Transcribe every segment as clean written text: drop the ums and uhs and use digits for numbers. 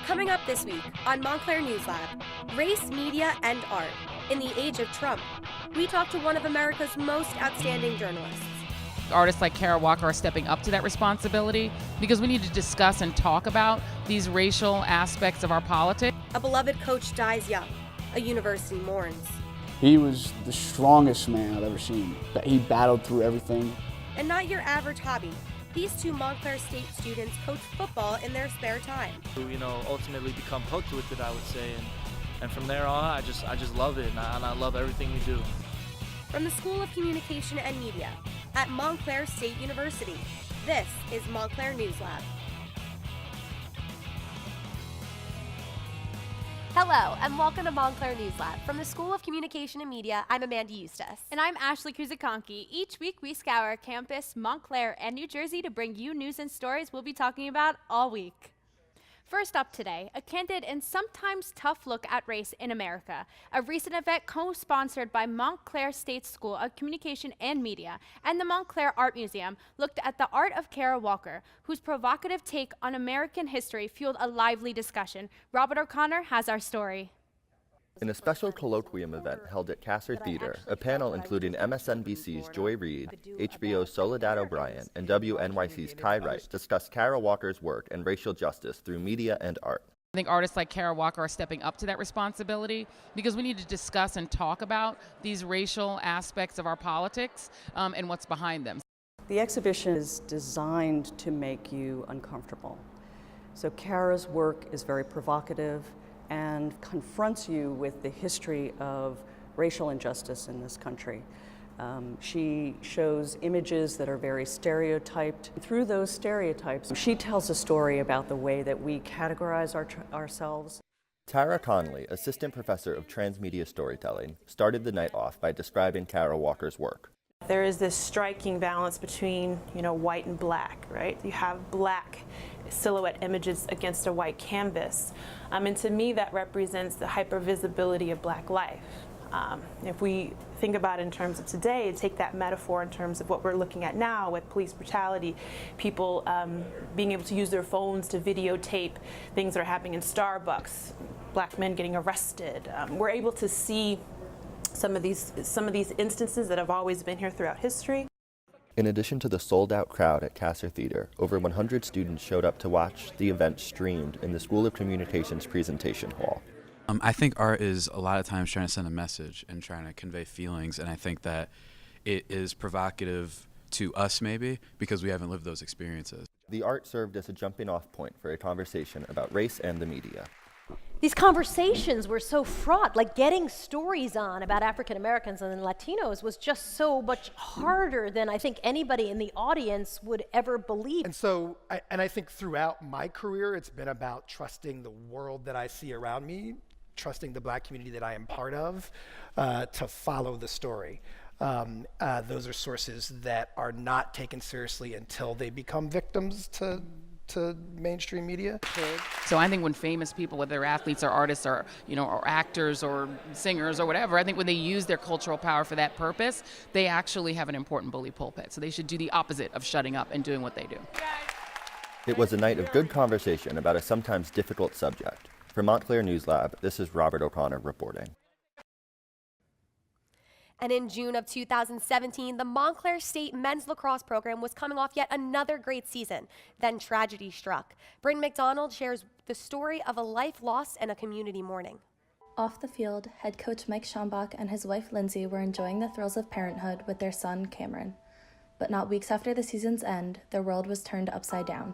Coming up this week on Montclair News Lab, race, media, and art in the age of Trump. We talk to one of America's most outstanding journalists. Artists like Kara Walker are stepping up to that responsibility because we need to discuss and talk about these racial aspects of our politics. A beloved coach dies young. A university mourns. He was the strongest man I've ever seen. He battled through everything. And not your average hobby. These two Montclair State students coach football in their spare time. Ultimately become hooked with it, I would say. And from there on, I just love it, and I love everything we do. From the School of Communication and Media at Montclair State University, this is Montclair News Lab. Hello, and welcome to Montclair News Lab. From the School of Communication and Media, I'm Amanda Eustace. And I'm Ashley Kuzakonki. Each week we scour campus, Montclair, and New Jersey to bring you news and stories we'll be talking about all week. First up today, a candid and sometimes tough look at race in America. A recent event co-sponsored by Montclair State School of Communication and Media and the Montclair Art Museum looked at the art of Kara Walker, whose provocative take on American history fueled a lively discussion. Robert O'Connor has our story. In a special colloquium event held at Kasser Theater, a panel including MSNBC's Joy Reid, HBO's Soledad O'Brien, and WNYC's Kai Wright discussed Kara Walker's work and racial justice through media and art. I think artists like Kara Walker are stepping up to that responsibility because we need to discuss and talk about these racial aspects of our politics and what's behind them. The exhibition is designed to make you uncomfortable. So Kara's work is very provocative and confronts you with the history of racial injustice in this country. She shows images that are very stereotyped. Through those stereotypes, she tells a story about the way that we categorize ourselves. Tara Conley, assistant professor of transmedia storytelling, started the night off by describing Kara Walker's work. There is this striking balance between, white and black, right? You have black silhouette images against a white canvas. And to me, that represents the hypervisibility of black life. If we think about it in terms of today, take that metaphor in terms of what we're looking at now with police brutality, people being able to use their phones to videotape things that are happening in Starbucks, black men getting arrested. We're able to see some of these instances that have always been here throughout history. In addition to the sold-out crowd at Kasser Theater, over 100 students showed up to watch the event streamed in the School of Communications presentation hall. I think art is a lot of times trying to send a message and trying to convey feelings, and I think that it is provocative to us maybe because we haven't lived those experiences. The art served as a jumping-off point for a conversation about race and the media. These conversations were so fraught, like getting stories on about African Americans and Latinos was just so much harder than I think anybody in the audience would ever believe. And so, I think throughout my career, it's been about trusting the world that I see around me, trusting the black community that I am part of, to follow the story. Those are sources that are not taken seriously until they become victims to mainstream media. So I think when famous people, whether they're athletes or artists or or actors or singers or whatever, I think when they use their cultural power for that purpose, they actually have an important bully pulpit. So they should do the opposite of shutting up and doing what they do. It was a night of good conversation about a sometimes difficult subject. For Montclair News Lab, this is Robert O'Connor reporting. And in June of 2017, the Montclair State men's lacrosse program was coming off yet another great season. Then tragedy struck. Bryn McDonald shares the story of a life lost and a community mourning. Off the field, head coach Mike Schambach and his wife Lindsay were enjoying the thrills of parenthood with their son Cameron. But not weeks after the season's end, their world was turned upside down.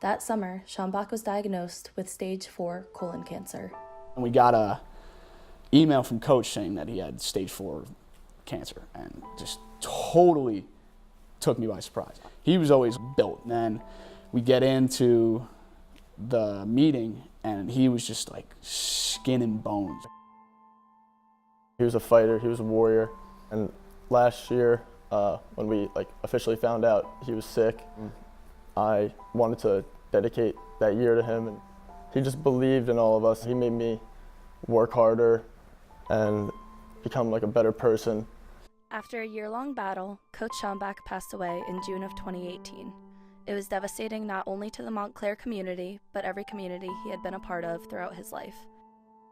That summer, Schambach was diagnosed with stage 4 colon cancer. And we got a email from coach saying that he had stage 4 cancer, and just totally took me by surprise. He was always built, and then we get into the meeting and he was just like skin and bones. He was a fighter, he was a warrior, and last year when we officially found out he was sick, I wanted to dedicate that year to him, and he just believed in all of us. He made me work harder and become a better person. After a year-long battle, Coach Schambach passed away in June of 2018. It was devastating not only to the Montclair community, but every community he had been a part of throughout his life.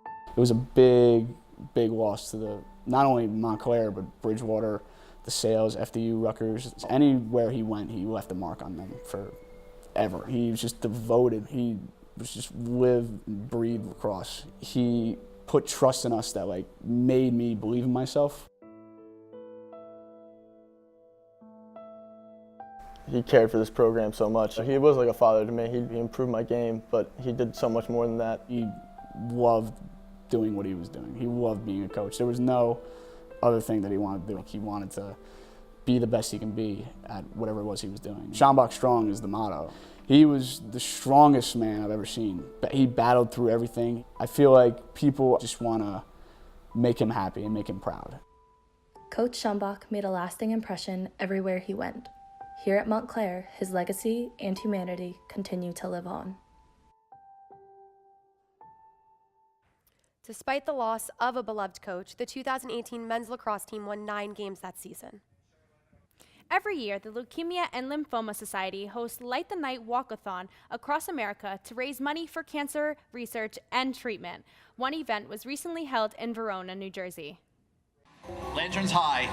It was a big loss to not only Montclair, but Bridgewater, the Sales, FDU, Rutgers. Anywhere he went, he left a mark on them forever. He was just devoted. He was just live and breathe lacrosse. He put trust in us that made me believe in myself. He cared for this program so much. He was like a father to me. He improved my game, but he did so much more than that. He loved doing what he was doing. He loved being a coach. There was no other thing that he wanted to do. He wanted to be the best he can be at whatever it was he was doing. Schambach strong is the motto. He was the strongest man I've ever seen. He battled through everything. I feel like people just want to make him happy and make him proud. Coach Schambach made a lasting impression everywhere he went. Here at Montclair, his legacy and humanity continue to live on. Despite the loss of a beloved coach, the 2018 men's lacrosse team won 9 games that season. Every year, the Leukemia and Lymphoma Society hosts Light the Night Walkathon across America to raise money for cancer research and treatment. One event was recently held in Verona, New Jersey. Lanterns high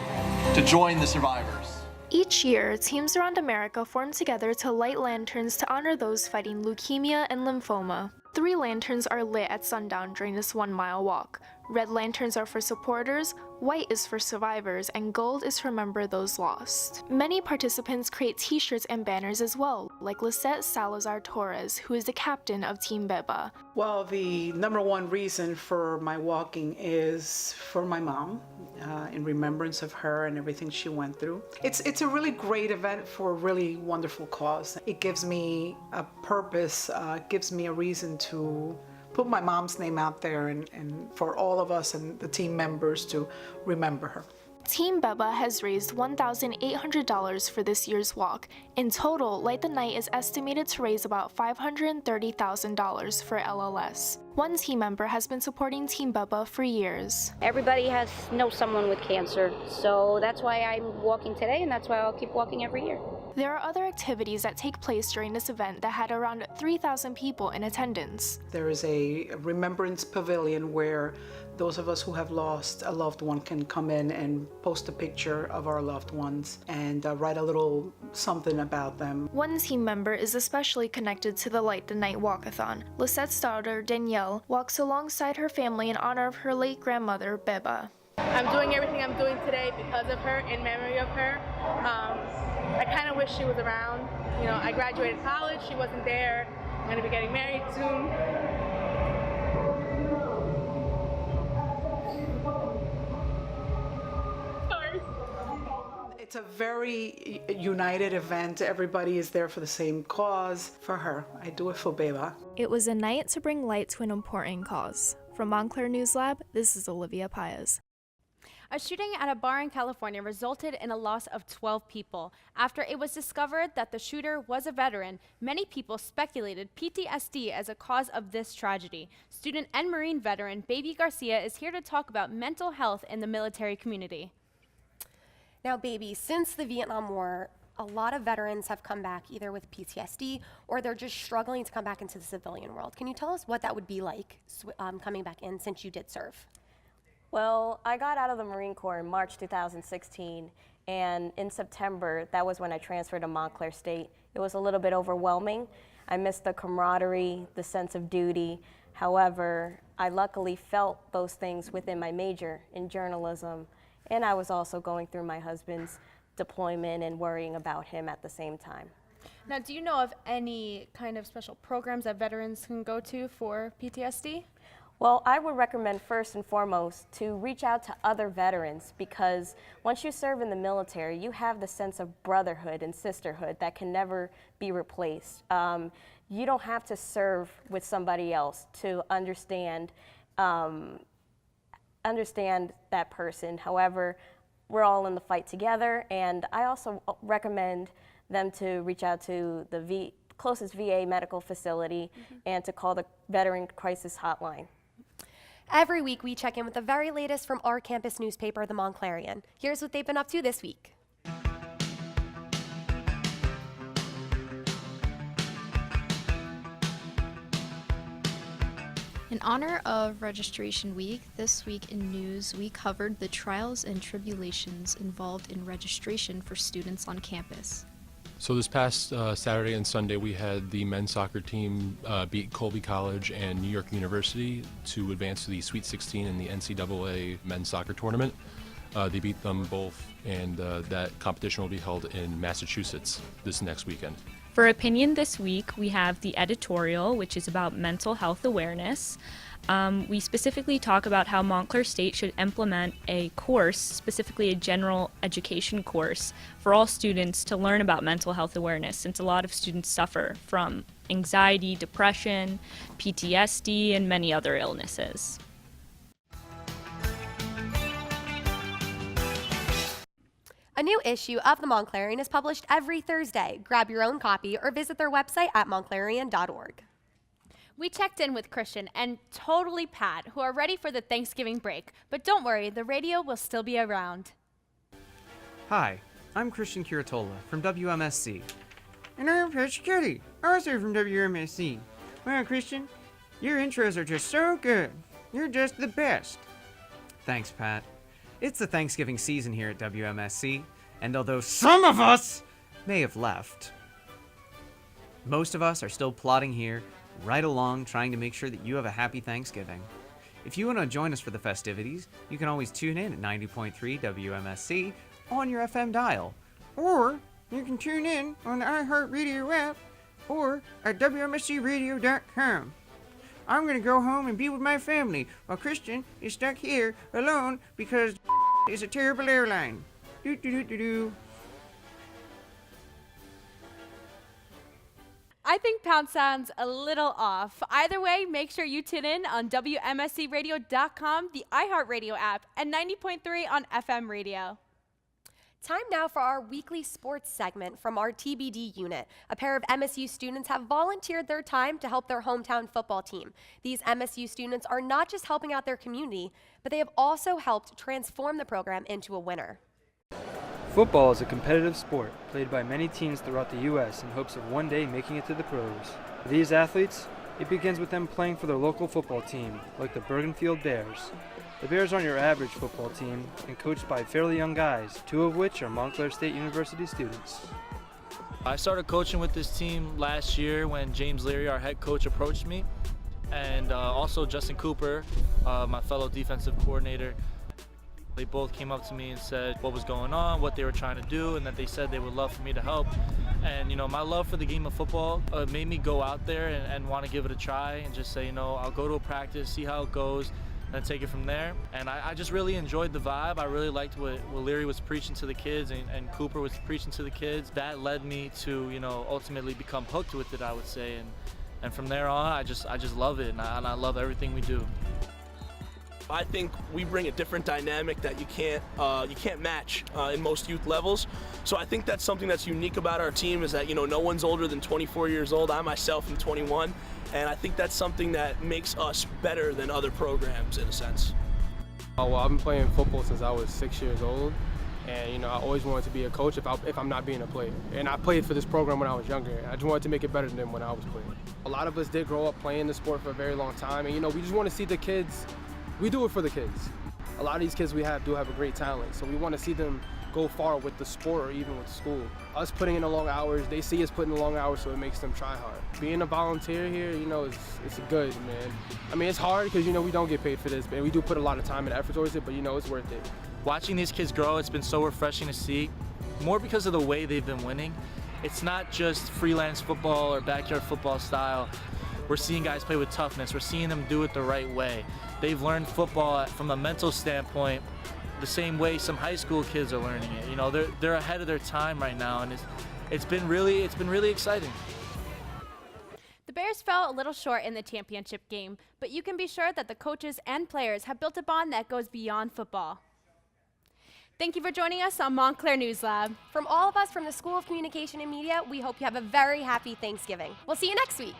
to join the survivors. Each year, teams around America form together to light lanterns to honor those fighting leukemia and lymphoma. 3 lanterns are lit at sundown during this 1-mile walk. Red lanterns are for supporters, white is for survivors, and gold is to remember those lost. Many participants create t-shirts and banners as well, like Lisette Salazar-Torres, who is the captain of Team Beba. Well, the number one reason for my walking is for my mom, in remembrance of her and everything she went through. It's a really great event for a really wonderful cause. It gives me a purpose, gives me a reason to put my mom's name out there and for all of us and the team members to remember her. Team Beba has raised $1,800 for this year's walk. In total, Light the Night is estimated to raise about $530,000 for LLS. One team member has been supporting Team Beba for years. Everybody knows someone with cancer, so that's why I'm walking today, and that's why I'll keep walking every year. There are other activities that take place during this event that had around 3,000 people in attendance. There is a remembrance pavilion where those of us who have lost a loved one can come in and post a picture of our loved ones and write a little something about them. One team member is especially connected to the Light the Night Walkathon. Lisette's daughter, Danielle, walks alongside her family in honor of her late grandmother, Beba. I'm doing everything I'm doing today because of her, in memory of her. I kind of wish she was around. You know, I graduated college, she wasn't there. I'm going to be getting married soon. It's a very united event. Everybody is there for the same cause. For her, I do it for Beba. It was a night to bring light to an important cause. From Montclair News Lab, this is Olivia Paez. A shooting at a bar in California resulted in a loss of 12 people. After it was discovered that the shooter was a veteran, many people speculated PTSD as a cause of this tragedy. Student and Marine veteran Baby Garcia is here to talk about mental health in the military community. Now, Baby, since the Vietnam War, a lot of veterans have come back either with PTSD or they're just struggling to come back into the civilian world. Can you tell us what that would be like coming back in since you did serve? Well, I got out of the Marine Corps in March 2016, and in September, that was when I transferred to Montclair State. It was a little bit overwhelming. I missed the camaraderie, the sense of duty. However, I luckily felt those things within my major in journalism, and I was also going through my husband's deployment and worrying about him at the same time. Now, do you know of any kind of special programs that veterans can go to for PTSD? Well, I would recommend first and foremost to reach out to other veterans, because once you serve in the military, you have the sense of brotherhood and sisterhood that can never be replaced. You don't have to serve with somebody else to understand that person. However, we're all in the fight together, and I also recommend them to reach out to the closest VA medical facility and to call the Veteran Crisis Hotline. Every week, we check in with the very latest from our campus newspaper, the Clarion. Here's what they've been up to this week. In honor of Registration Week, this week in news, we covered the trials and tribulations involved in registration for students on campus. So this past Saturday and Sunday, we had the men's soccer team beat Colby College and New York University to advance to the Sweet 16 in the NCAA men's soccer tournament. They beat them both, and that competition will be held in Massachusetts this next weekend. For Opinion this week, we have the editorial, which is about mental health awareness. We specifically talk about how Montclair State should implement a course, specifically a general education course, for all students to learn about mental health awareness, since a lot of students suffer from anxiety, depression, PTSD, and many other illnesses. A new issue of the Montclarian is published every Thursday. Grab your own copy or visit their website at montclarian.org. We checked in with Christian and totally Pat, who are ready for the Thanksgiving break. But don't worry, the radio will still be around. Hi, I'm Christian Curatola from WMSC. And I'm Pat Kitty, also from WMSC. Wow, Christian, your intros are just so good. You're just the best. Thanks, Pat. It's the Thanksgiving season here at WMSC, and although some of us may have left, most of us are still plodding here, right along, trying to make sure that you have a happy Thanksgiving. If you want to join us for the festivities, you can always tune in at 90.3 WMSC on your FM dial, or you can tune in on the iHeartRadio app, or at WMSCRadio.com. I'm gonna go home and be with my family, while Christian is stuck here alone because is a terrible airline. Do. I think pound sounds a little off. Either way, make sure you tune in on WMSCRadio.com, the iHeartRadio app, and 90.3 on FM radio. Time now for our weekly sports segment from our TBD unit. A pair of MSU students have volunteered their time to help their hometown football team. These MSU students are not just helping out their community, but they have also helped transform the program into a winner. Football is a competitive sport played by many teams throughout the U.S. in hopes of one day making it to the pros. For these athletes, it begins with them playing for their local football team, like the Bergenfield Bears. The Bears aren't your average football team and coached by fairly young guys, 2 of which are Montclair State University students. I started coaching with this team last year when James Leary, our head coach, approached me, and also Justin Cooper, my fellow defensive coordinator. They both came up to me and said what was going on, what they were trying to do, and that they said they would love for me to help. And my love for the game of football made me go out there and want to give it a try and just say, I'll go to a practice, see how it goes, and take it from there. And I just really enjoyed the vibe. I really liked what Leary was preaching to the kids and Cooper was preaching to the kids. That led me to, ultimately become hooked with it, I would say. And from there on, I just love it, and I love everything we do. I think we bring a different dynamic that you can't match in most youth levels. So I think that's something that's unique about our team is that no one's older than 24 years old. I myself am 21, and I think that's something that makes us better than other programs in a sense. Well, I've been playing football since I was 6 years old, and I always wanted to be a coach if I'm not being a player. And I played for this program when I was younger. I just wanted to make it better than when I was playing. A lot of us did grow up playing the sport for a very long time, and we just want to see the kids. We do it for the kids. A lot of these kids we have do have a great talent, so we want to see them go far with the sport or even with school. Us putting in the long hours, they see us putting in the long hours, so it makes them try hard. Being a volunteer here, it's good, man. I mean, it's hard because, we don't get paid for this, and we do put a lot of time and effort towards it, but, it's worth it. Watching these kids grow, it's been so refreshing to see, more because of the way they've been winning. It's not just freelance football or backyard football style. We're seeing guys play with toughness. We're seeing them do it the right way. They've learned football from a mental standpoint the same way some high school kids are learning it. They're ahead of their time right now, and it's been really exciting. The Bears fell a little short in the championship game, but you can be sure that the coaches and players have built a bond that goes beyond football. Thank you for joining us on Montclair News Lab. From all of us from the School of Communication and Media, we hope you have a very happy Thanksgiving. We'll see you next week.